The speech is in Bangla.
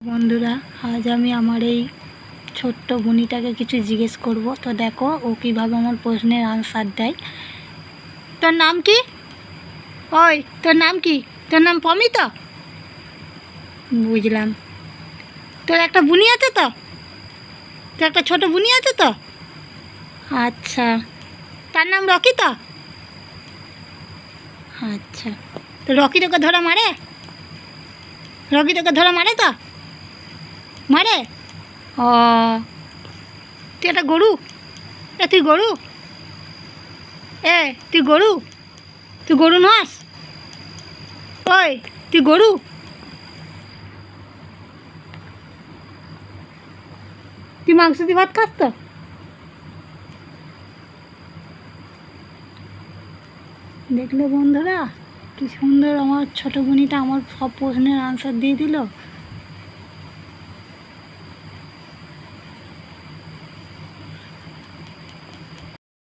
বন্ধুরা, আজ আমি আমার এই ছোট্ট বুনিটাকে কিছু জিজ্ঞেস করব। তো দেখো ও কীভাবে আমার প্রশ্নের আনসার দেয়। তোর নাম কি? ওই তোর নাম কি? তোর নাম পমিতা? বুঝলাম। তোর একটা বুনি আছে তো? তোর একটা ছোট বুনি আছে তো? আচ্ছা, তার নাম রকি তো? আচ্ছা, তো রকি তোকে ধরে মারে? রকি তোকে ধরে মারে তো? মারে? ও, তুই একটা গরু? তুই গরু? তুই গরু? তুই গরু নস? ওই তুই গরু? তুই মাংস দিয়ে ভাত খাস তো? দেখলে বন্ধুরা, কি সুন্দর আমার ছোটো বোনিটা আমার সব প্রশ্নের আনসার দিয়ে দিল।